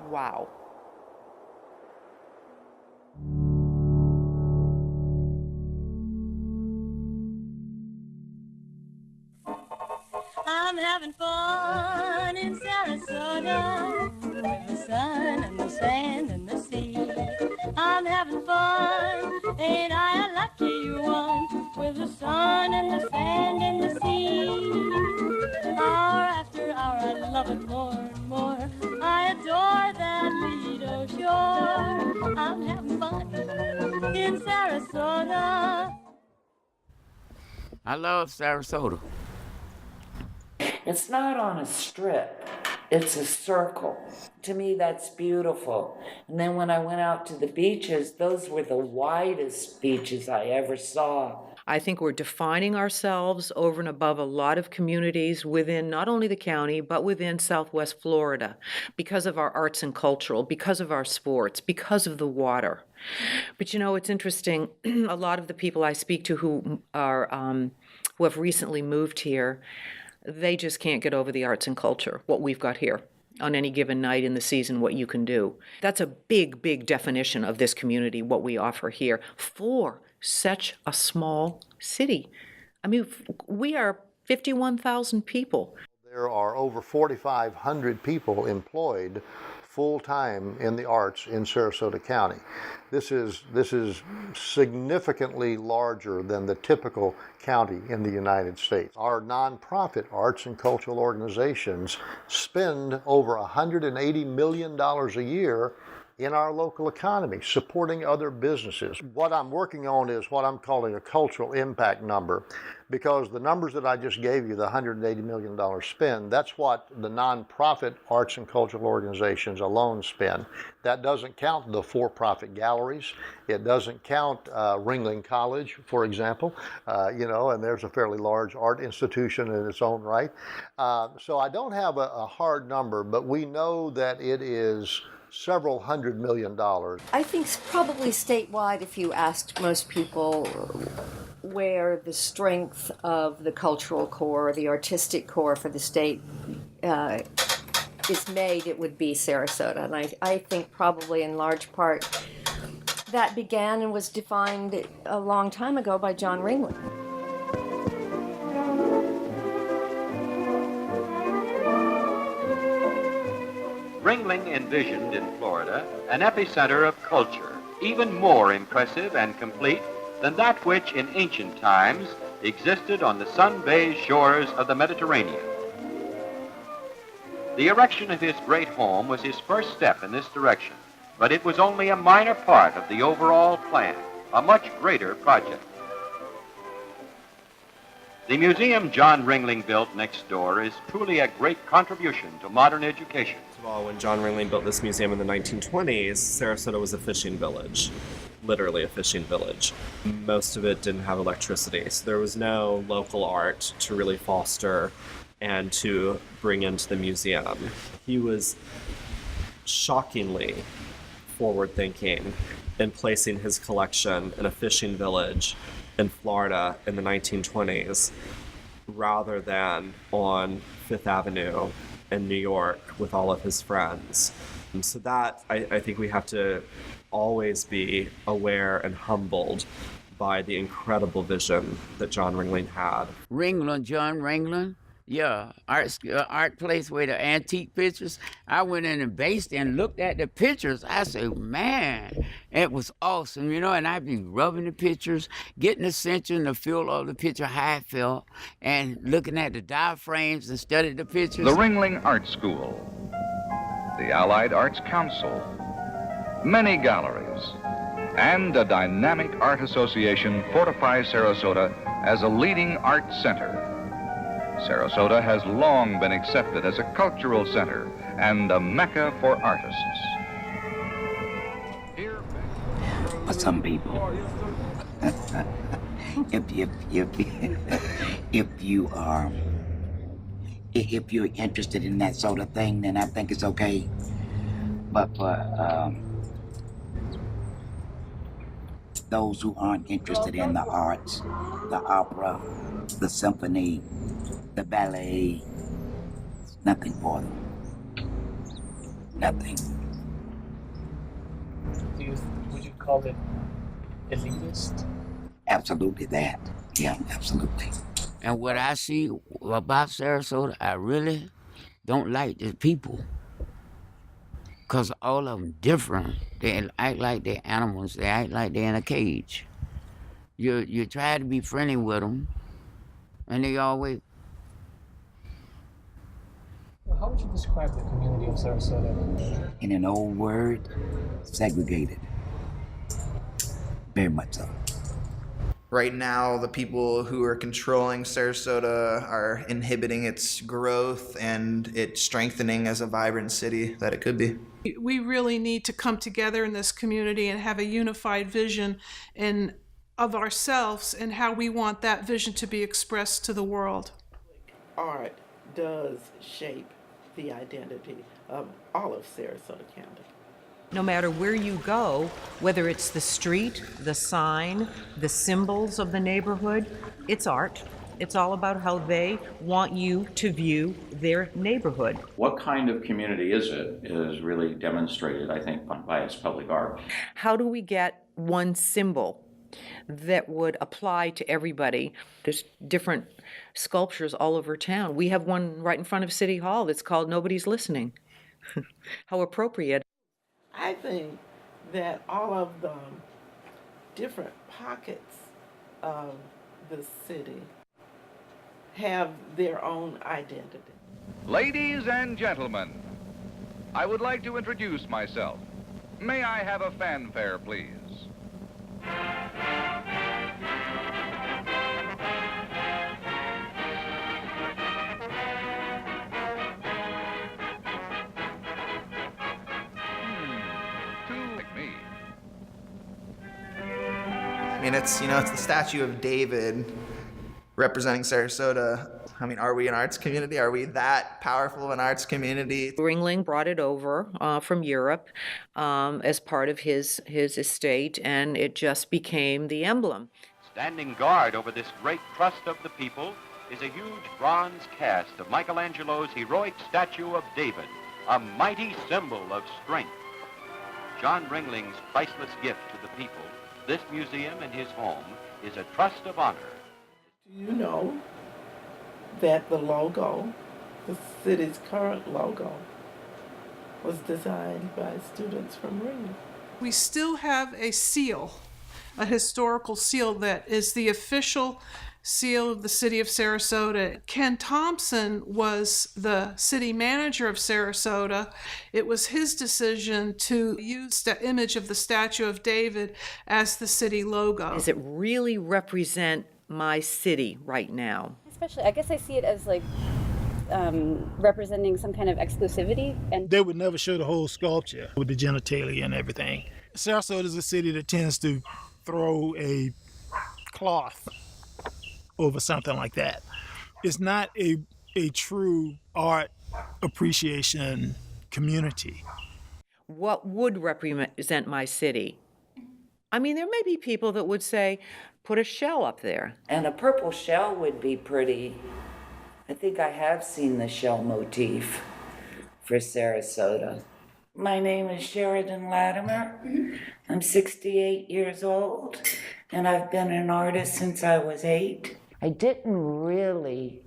Wow. I'm having fun in Sarasota with the sun and the sand and the sea. I'm having fun, ain't I a lucky one, with the sun and the sand and the sea. Hour after hour I love it more and more. I adore that Lido shore. I'm having fun in Sarasota. I love Sarasota. It's not on a strip, it's a circle. To me, that's beautiful. And then when I went out to the beaches, those were the widest beaches I ever saw. I think we're defining ourselves over and above a lot of communities within not only the county, but within Southwest Florida, because of our arts and cultural, because of our sports, because of the water. But you know, it's interesting, a lot of the people I speak to who have recently moved here, they just can't get over the arts and culture, what we've got here on any given night in the season, what you can do. That's a big, big definition of this community, what we offer here for such a small city. I mean, we are 51,000 people. There are over 4,500 people employed full-time in the arts in Sarasota County. This is significantly larger than the typical county in the United States. Our nonprofit arts and cultural organizations spend over $180 million a year in our local economy, supporting other businesses. What I'm working on is what I'm calling a cultural impact number, because the numbers that I just gave you, the $180 million spend, that's what the nonprofit arts and cultural organizations alone spend. That doesn't count the for-profit galleries. It doesn't count Ringling College, for example, and there's a fairly large art institution in its own right. So I don't have a hard number, but we know that it is several $100 million. I think probably statewide, if you asked most people where the strength of the cultural core, the artistic core for the state is made, it would be Sarasota. And I think probably in large part that began and was defined a long time ago by John Ringling. Ringling envisioned in Florida an epicenter of culture, even more impressive and complete than that which in ancient times existed on the sun-bathed shores of the Mediterranean. The erection of his great home was his first step in this direction, but it was only a minor part of the overall plan, a much greater project. The museum John Ringling built next door is truly a great contribution to modern education. Well, when John Ringling built this museum in the 1920s, Sarasota was a fishing village, literally a fishing village. Most of it didn't have electricity, so there was no local art to really foster and to bring into the museum. He was shockingly forward-thinking in placing his collection in a fishing village in Florida in the 1920s rather than on Fifth Avenue in New York with all of his friends. And so that, I think we have to always be aware and humbled by the incredible vision that John Ringling had. John Ringling? Yeah, art place with the antique pictures. I went in and based and looked at the pictures. I said, man, it was awesome, and I'd be rubbing the pictures, getting a sense in the feel of the picture, how it felt, and looking at the diaphragms and studying the pictures. The Ringling Art School, the Allied Arts Council, many galleries, and a dynamic art association fortifies Sarasota as a leading art center. Sarasota has long been accepted as a cultural center and a mecca for artists. For some people, if you're interested in that sort of thing, then I think it's okay. But for those who aren't interested in the arts, the opera, the symphony, the ballet, nothing for them. Nothing. Would you call it elitist? Absolutely that. Yeah, absolutely. And what I see about Sarasota, I really don't like the people. Because all of them different. They act like they're animals. They act like they're in a cage. You try to be friendly with them, and they always... Well, how would you describe the community of Sarasota? In an old word, segregated. Very much so. Right now, the people who are controlling Sarasota are inhibiting its growth and its strengthening as a vibrant city that it could be. We really need to come together in this community and have a unified vision of ourselves and how we want that vision to be expressed to the world. Art does shape the identity of all of Sarasota County. No matter where you go, whether it's the street, the sign, the symbols of the neighborhood, it's art. It's all about how they want you to view their neighborhood. What kind of community is it is really demonstrated, I think, by its public art. How do we get one symbol that would apply to everybody? There's different sculptures all over town. We have one right in front of City Hall that's called Nobody's Listening. How appropriate. I think that all of the different pockets of the city have their own identity. Ladies and gentlemen, I would like to introduce myself. May I have a fanfare, please? I mean, it's the statue of David representing Sarasota. I mean, are we an arts community? Are we that powerful of an arts community? Ringling brought it over from Europe as part of his estate, and it just became the emblem. Standing guard over this great trust of the people is a huge bronze cast of Michelangelo's heroic statue of David, a mighty symbol of strength. John Ringling's priceless gift to the people, this museum in his home, is a trust of honor. Do you know that the logo, the city's current logo, was designed by students from Ringling? We still have a seal, a historical seal that is the official seal of the city of Sarasota. Ken Thompson was the city manager of Sarasota. It was his decision to use the image of the statue of David as the city logo. Does it really represent my city right now? Especially, I guess I see it as like representing some kind of exclusivity. And they would never show the whole sculpture with the genitalia and everything. Sarasota is a city that tends to throw a cloth over something like that. It's not a true art appreciation community. What would represent my city? I mean, there may be people that would say, put a shell up there. And a purple shell would be pretty. I think I have seen the shell motif for Sarasota. My name is Sheridan Latimer. I'm 68 years old, and I've been an artist since I was 8. I didn't really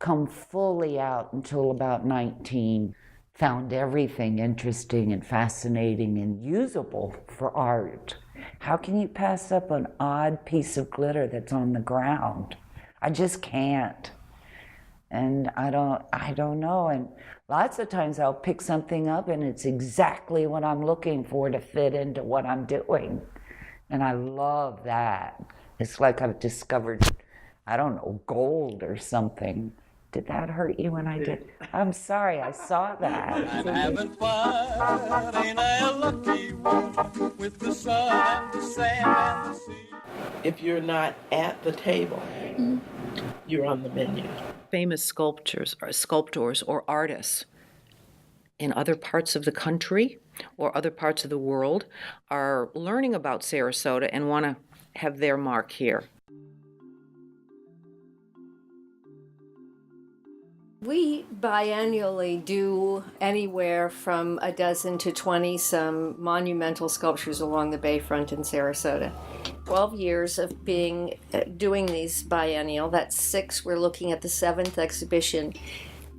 come fully out until about 19. Found everything interesting and fascinating and usable for art. How can you pass up an odd piece of glitter that's on the ground? I just can't. And I don't know. And lots of times I'll pick something up and it's exactly what I'm looking for to fit into what I'm doing. And I love that. It's like I've discovered, I don't know, gold or something. Did that hurt you when I did? I'm sorry, I saw that. I'm having fun, ain't I a lucky one, with the sun and the sand and the sea. If you're not at the table, you're on the menu. Famous sculptors or artists in other parts of the country or other parts of the world are learning about Sarasota and want to have their mark here. We biannually do anywhere from a dozen to 20 some monumental sculptures along the bayfront in Sarasota. 12 years of doing these biennial, that's 6, we're looking at the 7th exhibition.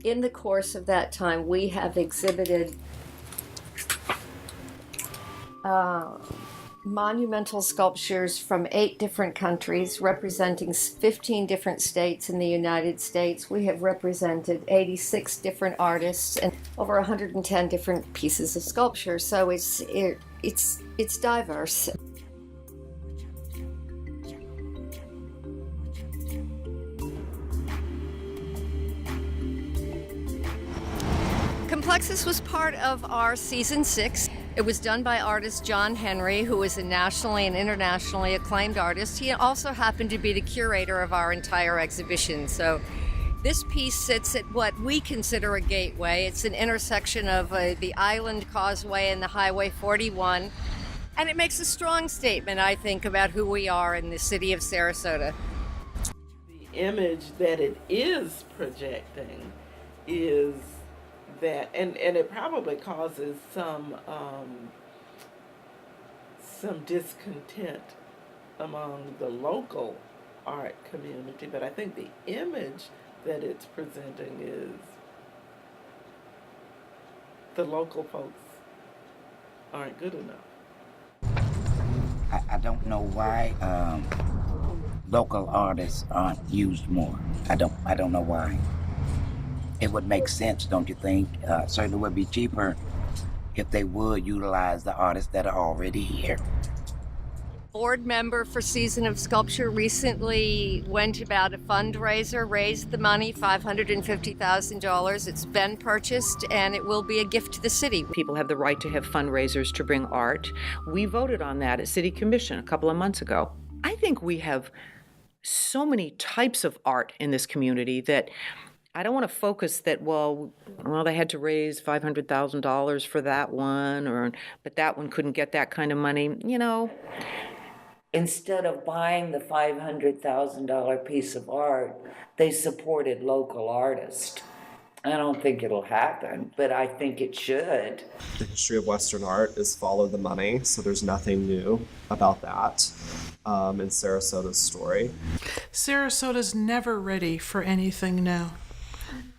In the course of that time, we have exhibited monumental sculptures from 8 different countries, representing 15 different states in the United States. We have represented 86 different artists and over 110 different pieces of sculpture. So it's diverse. Complexus was part of our season 6. It was done by artist John Henry, who is a nationally and internationally acclaimed artist. He also happened to be the curator of our entire exhibition. So this piece sits at what we consider a gateway. It's an intersection of the Island Causeway and the Highway 41. And it makes a strong statement, I think, about who we are in the city of Sarasota. The image that it is projecting is that, and it probably causes some discontent among the local art community, but I think the image that it's presenting is the local folks aren't good enough. I don't know why local artists aren't used more. I don't know why. It would make sense, don't you think? Certainly would be cheaper if they would utilize the artists that are already here. Board member for Season of Sculpture recently went about a fundraiser, raised the money, $550,000. It's been purchased, and it will be a gift to the city. People have the right to have fundraisers to bring art. We voted on that at City Commission a couple of months ago. I think we have so many types of art in this community that I don't want to focus that, well, they had to raise $500,000 for that one, but that one couldn't get that kind of money, Instead of buying the $500,000 piece of art, they supported local artists. I don't think it'll happen, but I think it should. The history of Western art is follow the money, so there's nothing new about that in Sarasota's story. Sarasota's never ready for anything new.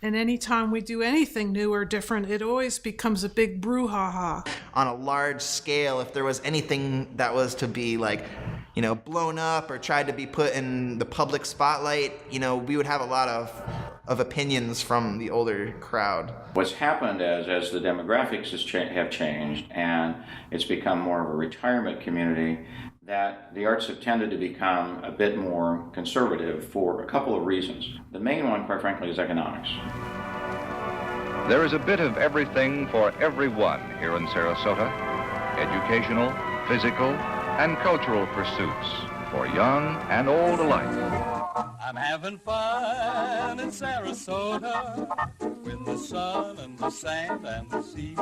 And anytime we do anything new or different, it always becomes a big brouhaha. On a large scale, if there was anything that was to be blown up or tried to be put in the public spotlight, we would have a lot of opinions from the older crowd. What's happened as the demographics have changed and it's become more of a retirement community, that the arts have tended to become a bit more conservative for a couple of reasons. The main one, quite frankly, is economics. There is a bit of everything for everyone here in Sarasota. Educational, physical, and cultural pursuits for young and old alike. I'm having fun in Sarasota with the sun and the sand and the sea.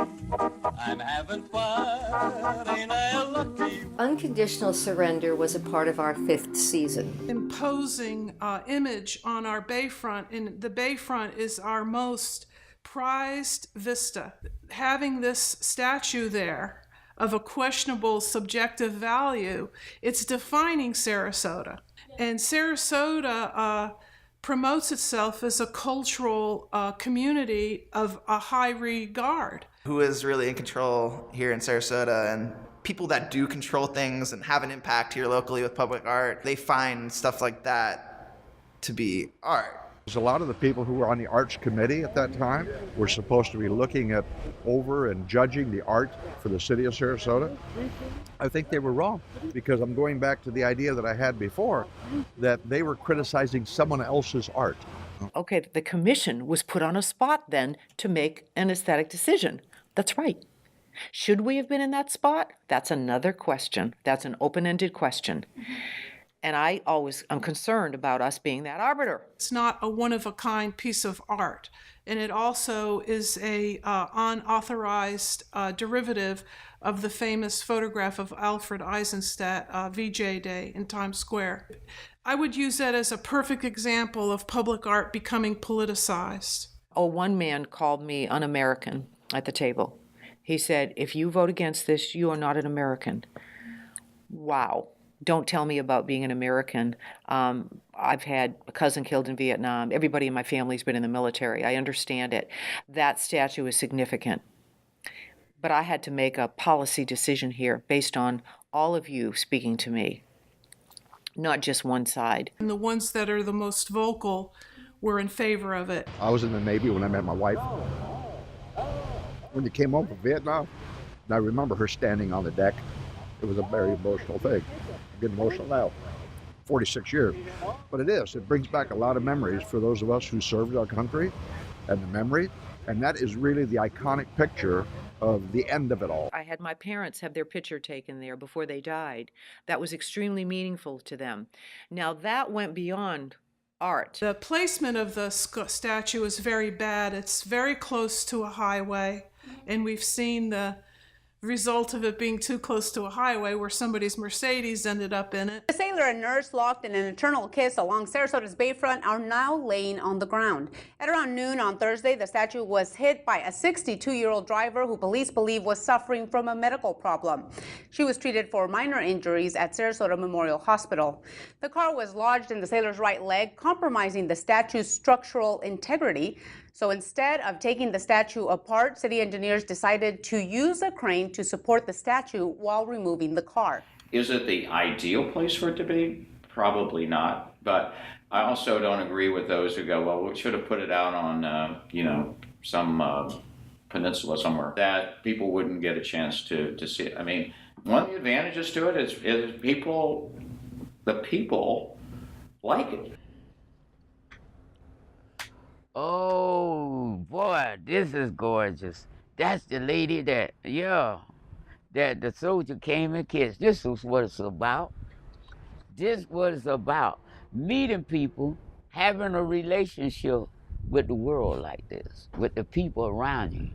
I'm having fun, ain't I lucky? Unconditional Surrender was a part of our 5th season. Imposing image on our bayfront, and the bayfront is our most prized vista. Having this statue there of a questionable subjective value, it's defining Sarasota. And Sarasota promotes itself as a cultural community of a high regard. Who is really in control here in Sarasota, and people that do control things and have an impact here locally with public art, they find stuff like that to be art. A lot of the people who were on the arts committee at that time were supposed to be looking over and judging the art for the city of Sarasota. I think they were wrong, because I'm going back to the idea that I had before, that they were criticizing someone else's art. Okay, the commission was put on a spot then to make an aesthetic decision. That's right. Should we have been in that spot? That's another question. That's an open-ended question. And I'm concerned about us being that arbiter. It's not a one-of-a-kind piece of art. And it also is a unauthorized derivative of the famous photograph of Alfred Eisenstadt, VJ Day in Times Square. I would use that as a perfect example of public art becoming politicized. one man called me un-American at the table. He said, if you vote against this, you are not an American. Wow. Don't tell me about being an American. I've had a cousin killed in Vietnam. Everybody in my family's been in the military. I understand it. That statue is significant. But I had to make a policy decision here based on all of you speaking to me, not just one side. And the ones that are the most vocal were in favor of it. I was in the Navy when I met my wife. When you came home from Vietnam, and I remember her standing on the deck. It was a very emotional thing. I get emotional now. 46 years. But it is. It brings back a lot of memories for those of us who served our country and the memory. And that is really the iconic picture of the end of it all. I had my parents have their picture taken there before they died. That was extremely meaningful to them. Now that went beyond art. The placement of the statue is very bad. It's very close to a highway, and we've seen the result of it being too close to a highway where somebody's Mercedes ended up in it. A sailor and nurse locked in an eternal kiss along Sarasota's bayfront are now laying on the ground. At around noon on Thursday, the statue was hit by a 62-year-old driver who police believe was suffering from a medical problem. She was treated for minor injuries at Sarasota Memorial Hospital. The car was lodged in the sailor's right leg, compromising the statue's structural integrity. So instead of taking the statue apart, city engineers decided to use a crane to support the statue while removing the car. Is it the ideal place for it to be? Probably not. But I also don't agree with those who go, well, we should have put it out on, some peninsula somewhere that people wouldn't get a chance to see it. I mean, one of the advantages to it is the people like it. Oh boy, this is gorgeous. That's the lady that the soldier came and kissed. This is what it's about. This is what it's about. Meeting people, having a relationship with the world like this, with the people around you.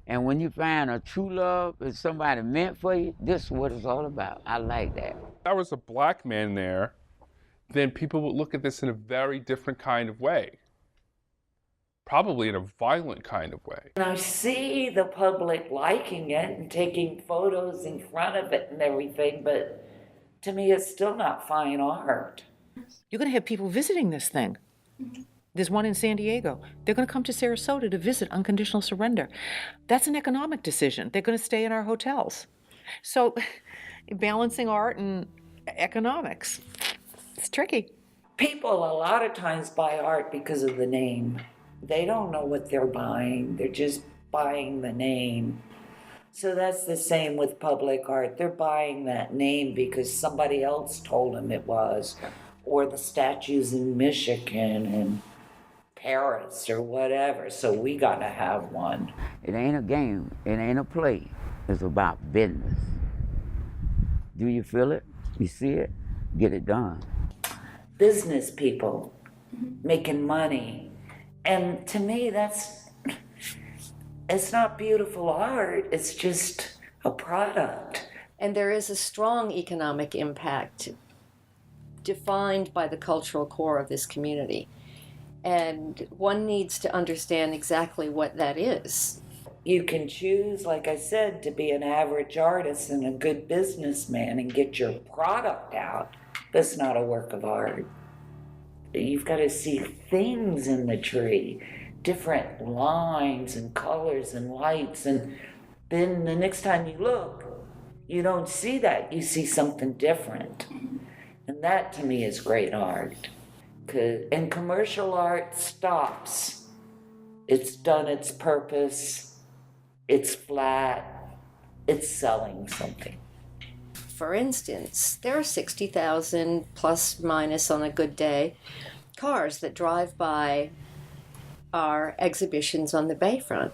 And when you find a true love and somebody meant for you, this is what it's all about. I like that. If I was a black man there, then people would look at this in a very different kind of way. Probably in a violent kind of way. And I see the public liking it and taking photos in front of it and everything, but to me it's still not fine art. You're going to have people visiting this thing. There's one in San Diego. They're going to come to Sarasota to visit Unconditional Surrender. That's an economic decision. They're going to stay in our hotels. So balancing art and economics, it's tricky. People a lot of times buy art because of the name. They don't know what they're buying. They're just buying the name. So that's the same with public art. They're buying that name because somebody else told them it was, or the statues in Michigan and Paris or whatever. So we got to have one. It ain't a game. It ain't a play. It's about business. Do you feel it? You see it? Get it done. Business people making money. And to me, it's not beautiful art, it's just a product. And there is a strong economic impact defined by the cultural core of this community. And one needs to understand exactly what that is. You can choose, like I said, to be an average artist and a good businessman and get your product out. That's not a work of art. You've got to see things in the tree, different lines and colors and lights, and then the next time you look, you don't see that. You see something different. And that to me is great art. And commercial art stops. It's done its purpose. It's flat. It's selling something. For instance, there are 60,000 plus minus on a good day cars that drive by our exhibitions on the bayfront.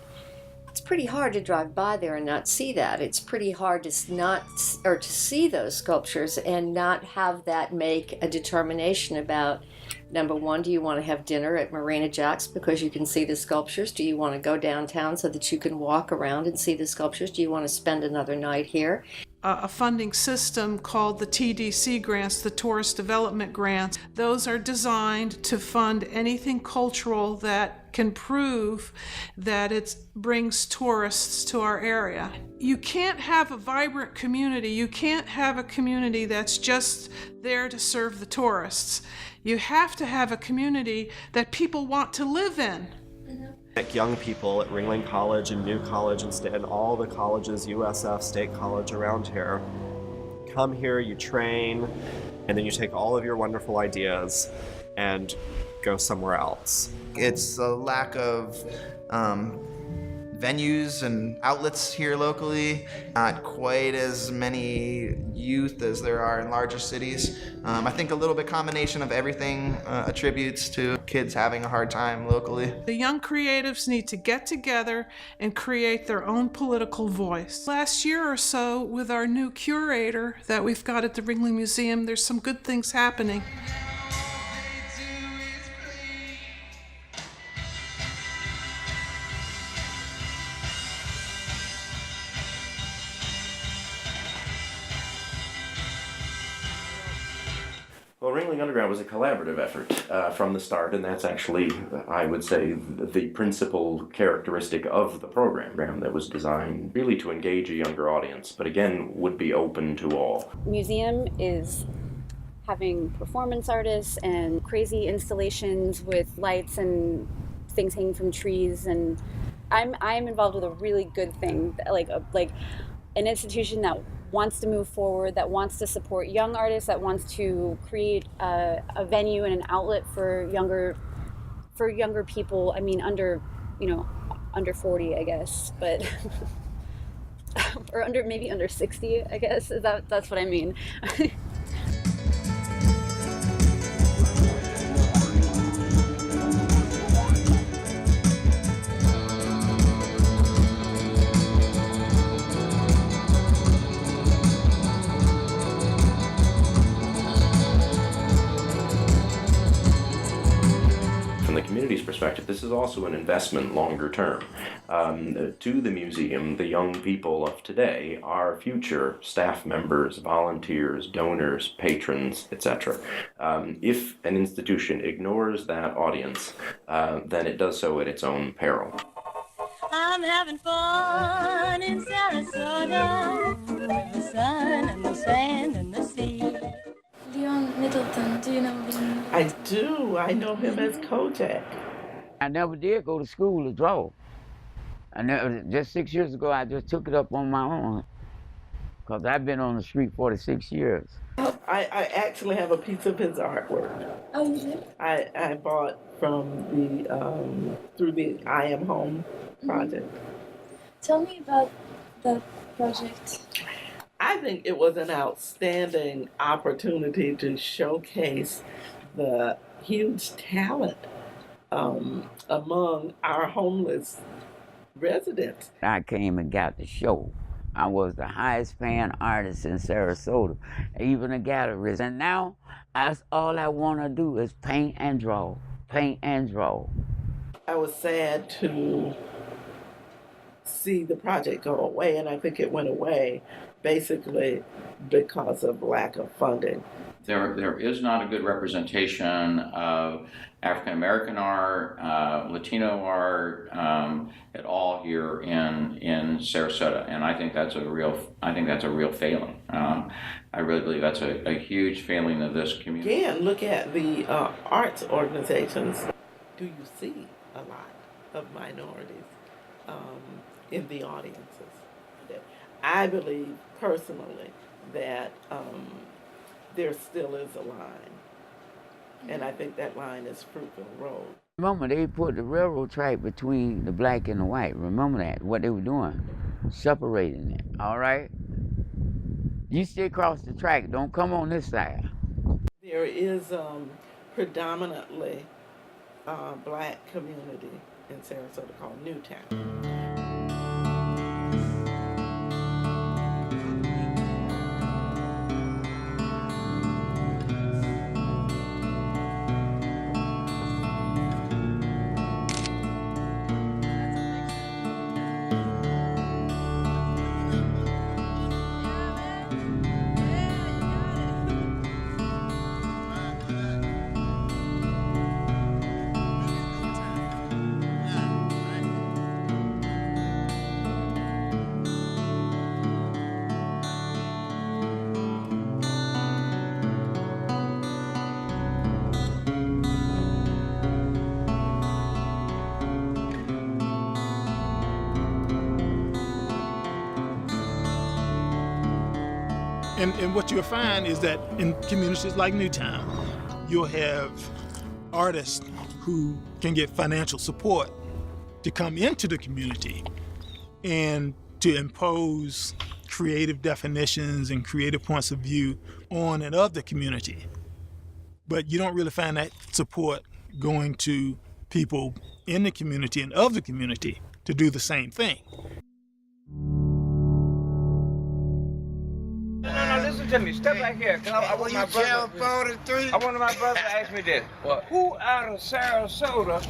It's pretty hard to drive by there and not see that. It's pretty hard to see those sculptures and not have that make a determination about, number one, do you want to have dinner at Marina Jack's because you can see the sculptures? Do you want to go downtown so that you can walk around and see the sculptures? Do you want to spend another night here? A funding system called the TDC grants, the Tourist Development Grants. Those are designed to fund anything cultural that can prove that it brings tourists to our area. You can't have a vibrant community. You can't have a community that's just there to serve the tourists. You have to have a community that people want to live in. Young people at Ringling College and New College and all the colleges, USF, State College around here, come here, you train, and then you take all of your wonderful ideas and go somewhere else. It's a lack of venues and outlets here locally, not quite as many youth as there are in larger cities. I think a little bit combination of everything attributes to kids having a hard time locally. The young creatives need to get together and create their own political voice. Last year or so, with our new curator that we've got at the Ringling Museum, there's some good things happening. Well, Ringling Underground was a collaborative effort from the start, and that's actually, I would say, the principal characteristic of the program that was designed really to engage a younger audience, but again, would be open to all. Museum is having performance artists and crazy installations with lights and things hanging from trees, and I'm involved with a really good thing, like an institution that wants to move forward, that wants to support young artists, that wants to create a venue and an outlet for younger people. I mean, under 40, I guess, but or maybe under 60, I guess. That's what I mean. Perspective, this is also an investment longer term. To the museum, the young people of today are future staff members, volunteers, donors, patrons, etc. If an institution ignores that audience, then it does so at its own peril. I'm having fun in Sarasota with the sun and the sand and the sea. Leon Middleton, do you know him? I do. I know him as Kojak. I never did go to school to draw. Just 6 years ago, I just took it up on my own, because I've been on the street 46 years. I actually have a piece of his artwork. Oh, you do? I bought from the through the I Am Home project. Tell me about that project. I think it was an outstanding opportunity to showcase the huge talent among our homeless residents. I came and got the show. I was the highest paying artist in Sarasota, even a gallerist. And now, that's all I want to do is paint and draw, paint and draw. I was sad to see the project go away, and I think it went away basically because of lack of funding. There is not a good representation of African American art, Latino art, at all here in Sarasota, and I think that's a real failing. I really believe that's a huge failing of this community. Again, look at the arts organizations. Do you see a lot of minorities in the audiences? I believe personally that there still is a line, and I think that line is Fruitville Road. Remember, they put the railroad track between the black and the white. Remember that, what they were doing, separating it, all right? You stay across the track, don't come on this side. There is predominantly black community in Sarasota called Newtown. And what you'll find is that in communities like Newtown, you'll have artists who can get financial support to come into the community and to impose creative definitions and creative points of view on and of the community. But you don't really find that support going to people in the community and of the community to do the same thing. No, listen to me. Step back here. I want my brother. I want my brother to ask me this. What? Who out of Sarasota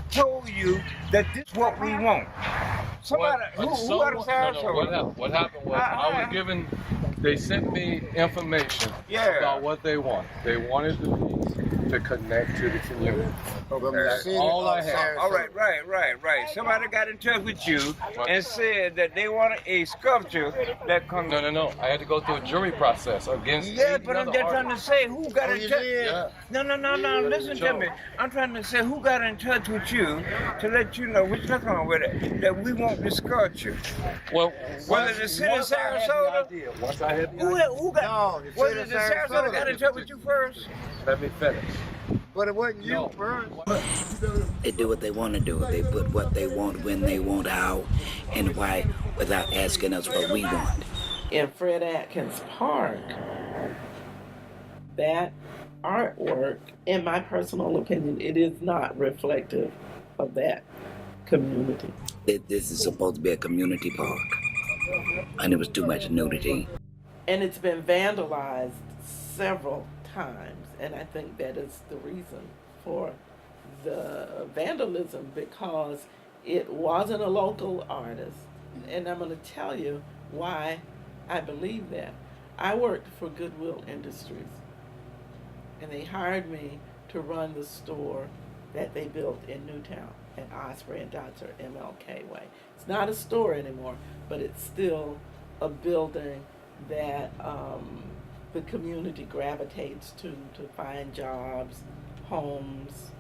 told you that this is what we want? Somebody. Who out of Sarasota? No, what happened was I was given. They sent me information about what they want. They wanted the piece to connect to the community. That's all I had. All right. Somebody got in touch with you and said that they wanted a sculpture that comes. No. I had to go through a jury process against. Yeah, but I'm just trying to say who got in touch. Yeah. No. Listen to me. I'm trying to say who got in touch with you to let you know what's going on with it. That we want the sculpture. Well, whether the city of Sarasota. Once I had the idea. Who got? Whether the Sarasota got in touch with you first? Let me finish. But it wasn't you first. They do what they want to do. They put what they want, when they want, how, and why, without asking us what we want. In Fred Atkins Park, that artwork, in my personal opinion, it is not reflective of that community. This is supposed to be a community park, and it was too much nudity. And it's been vandalized several times, and I think that is the reason for the vandalism, because it wasn't a local artist. And I'm going to tell you why I believe that. I worked for Goodwill Industries, and they hired me to run the store that they built in Newtown at Osprey and Dodger MLK Way. It's not a store anymore, but it's still a building that the community gravitates to find jobs, homes.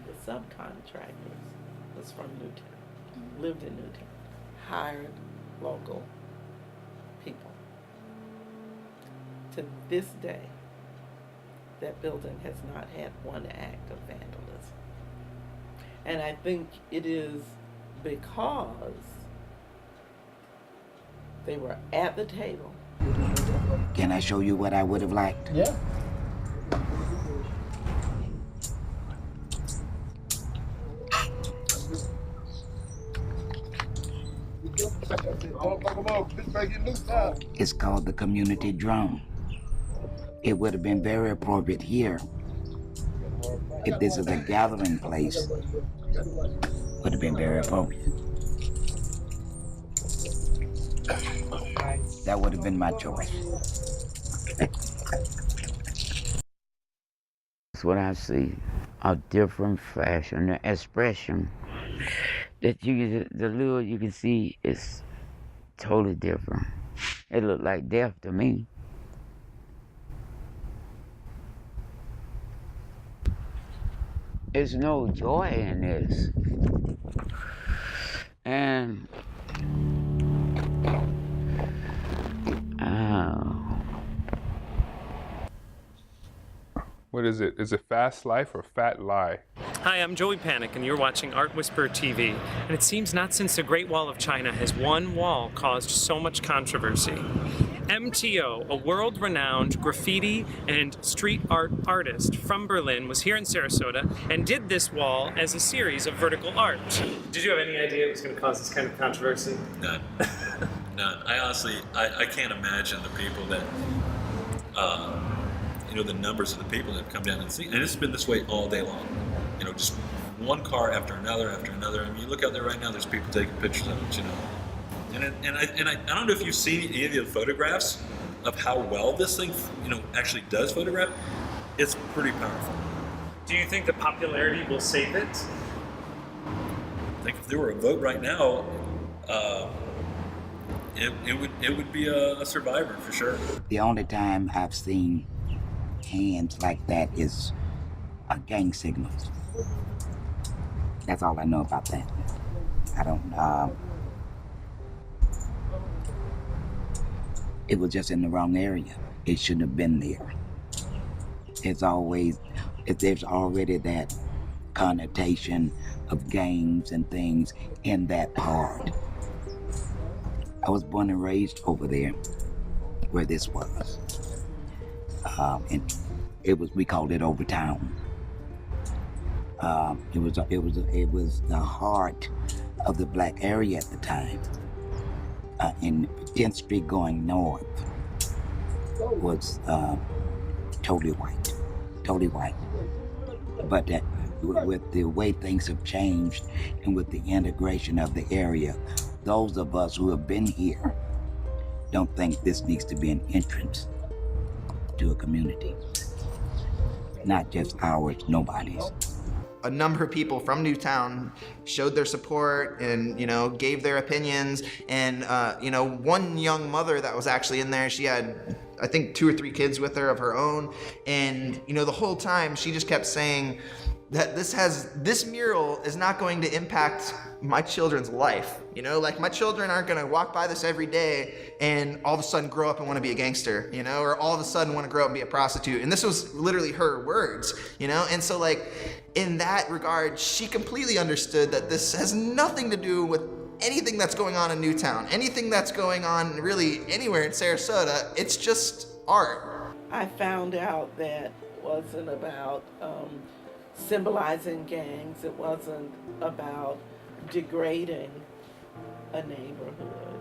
The subcontractors was from Newtown, lived in Newtown, hired local people. To this day, that building has not had one act of vandalism. And I think it is because they were at the table. Can I show you what I would have liked? Yeah. It's called the community drum. It would have been very appropriate here if this is a gathering place. Would have been very appropriate. That would have been my choice. That's what I see. A different fashion, the expression that the lure you can see is totally different. It looked like death to me. There's no joy in this. And what is it? Is it Fast Life or Fat Lie? Hi, I'm Joey Panek, and you're watching Art Whisperer TV. And it seems not since the Great Wall of China has one wall caused so much controversy. MTO, a world-renowned graffiti and street art artist from Berlin, was here in Sarasota and did this wall as a series of vertical art. Did you have any idea it was going to cause this kind of controversy? None. None. I honestly, I can't imagine the people that, the numbers of the people that come down and see. And it's been this way all day long. Just one car after another after another. I mean, you look out there right now, there's people taking pictures of it, And I don't know if you've seen any of the photographs of how well this thing, actually does photograph. It's pretty powerful. Do you think the popularity will save it? I think if there were a vote right now, it would be a survivor for sure. The only time I've seen hands like that is gang signals. That's all I know about that. I don't. It was just in the wrong area. It shouldn't have been there. There's already that connotation of gangs and things in that part. I was born and raised over there where this was. And we called it Overtown. It was the heart of the black area at the time. In 10th Street going north was totally white. But that, with the way things have changed and with the integration of the area, those of us who have been here don't think this needs to be an entrance to a community. Not just ours, nobody's. A number of people from Newtown showed their support and, gave their opinions. And, one young mother that was actually in there, she had, I think, 2 or 3 kids with her of her own. And, the whole time she just kept saying that this mural is not going to impact my children's life. My children aren't gonna walk by this every day and all of a sudden grow up and wanna be a gangster, or all of a sudden wanna grow up and be a prostitute. And this was literally her words, And so in that regard, she completely understood that this has nothing to do with anything that's going on in Newtown, anything that's going on really anywhere in Sarasota. It's just art. I found out that it wasn't about symbolizing gangs. It wasn't about degrading a neighborhood.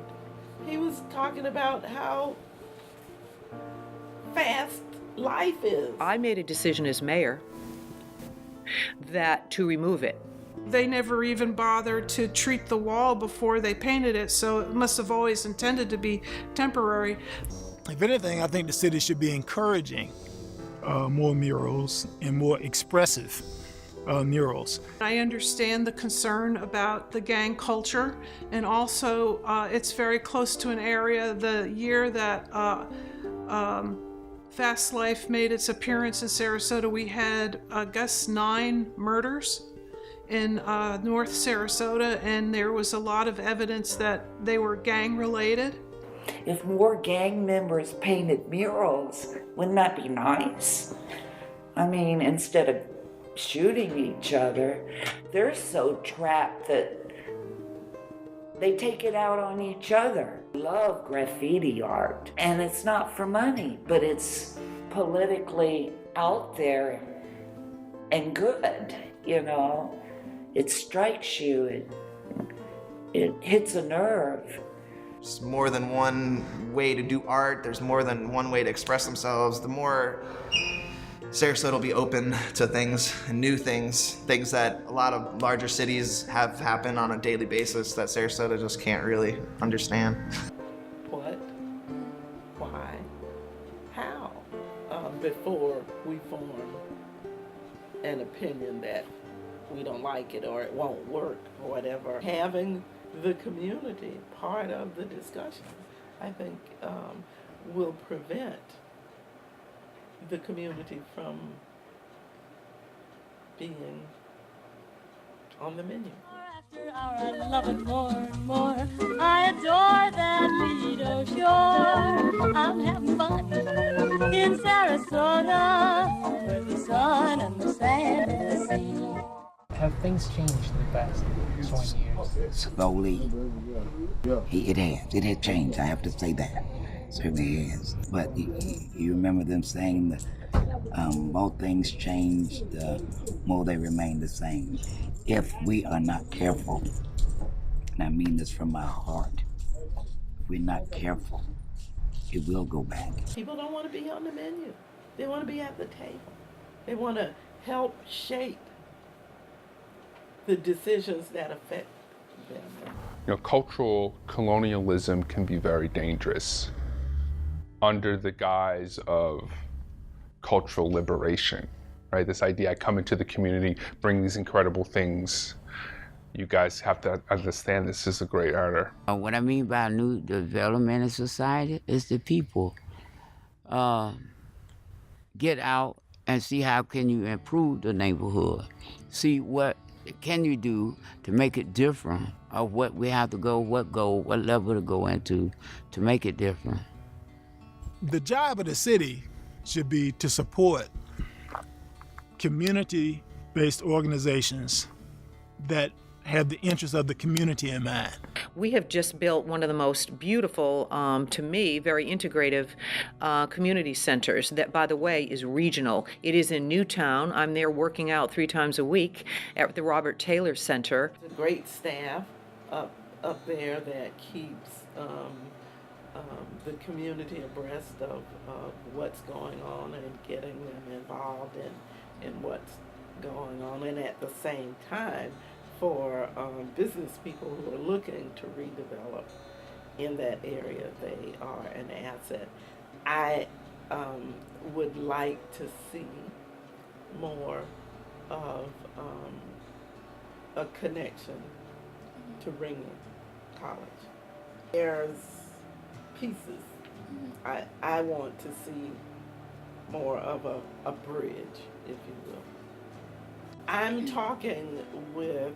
He was talking about how fast life is. I made a decision as mayor to remove it. They never even bothered to treat the wall before they painted it, so it must have always intended to be temporary. If anything, I think the city should be encouraging more murals and more expressive murals. I understand the concern about the gang culture, and also it's very close to an area. The year that Fast Life made its appearance in Sarasota, we had, I guess, 9 murders in North Sarasota, and there was a lot of evidence that they were gang related. If more gang members painted murals, wouldn't that be nice? I mean, instead of shooting each other, they're so trapped that they take it out on each other. Love graffiti art, and it's not for money, but it's politically out there and good, It strikes you, it hits a nerve. There's more than one way to do art. There's more than one way to express themselves. The more Sarasota will be open to things, new things that a lot of larger cities have happen on a daily basis that Sarasota just can't really understand. What? Why? How? Before we form an opinion that we don't like it or it won't work or whatever. Having the community part of the discussion, I think, will prevent the community from being on the menu. After hour, I love it more and more. I adore that Lido shore. I'm having fun in Sarasota with the sun and the sand and the sea. Have things changed in the past 20 years? Slowly, it has. It has changed. I have to say that. Certainly has. But you remember them saying that more things change, the more they remain the same. If we are not careful, and I mean this from my heart, if we're not careful, it will go back. People don't want to be on the menu. They want to be at the table. They want to help shape the decisions that affect them. Cultural colonialism can be very dangerous under the guise of cultural liberation, right? This idea, I come into the community, bring these incredible things. You guys have to understand this is a great art. What I mean by new development in society is the people. Get out and see how can you improve the neighborhood. See what can you do to make it different, or what we have to go, what level to go into to make it different. The job of the city should be to support community-based organizations that have the interests of the community in mind. We have just built one of the most beautiful, to me, very integrative community centers that, by the way, is regional. It is in Newtown. I'm there working out 3 times a week at the Robert Taylor Center. There's a great staff up there that keeps the community abreast of what's going on and getting them involved in what's going on, and at the same time for business people who are looking to redevelop in that area, they are an asset. I would like to see more of a connection to Ringling College. There's pieces. I want to see more of a bridge, if you will. I'm talking with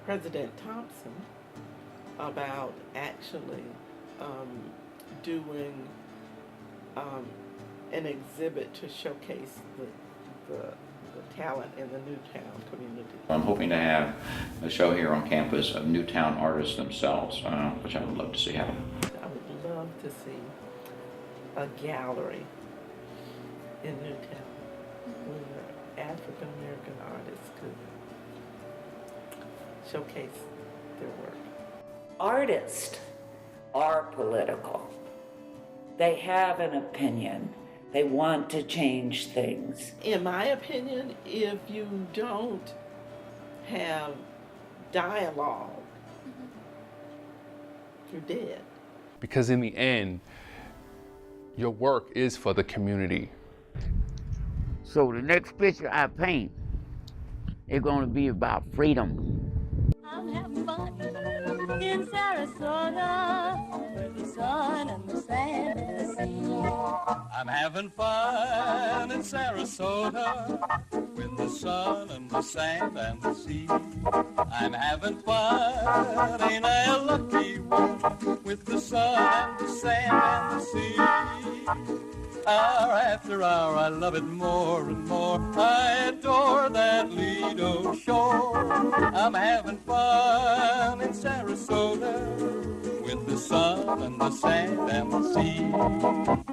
President Thompson about actually doing an exhibit to showcase the talent in the Newtown community. I'm hoping to have a show here on campus of Newtown artists themselves, which I would love to see happen. I would love to see a gallery in Newtown where African American artists could showcase their work. Artists are political. They have an opinion. They want to change things. In my opinion, if you don't have dialogue, you're dead. Because in the end, your work is for the community. So the next picture I paint is going to be about freedom. I'm having fun in Sarasota with the sun and the sand and the sea. I'm having fun in Sarasota with the sun and the sand and the sea. I'm having fun, ain't I a lucky one, with the sun and the sand and the sea. Hour after hour, I love it more and more. I adore that Lido shore. I'm having fun in Sarasota with the sun and the sand and the sea.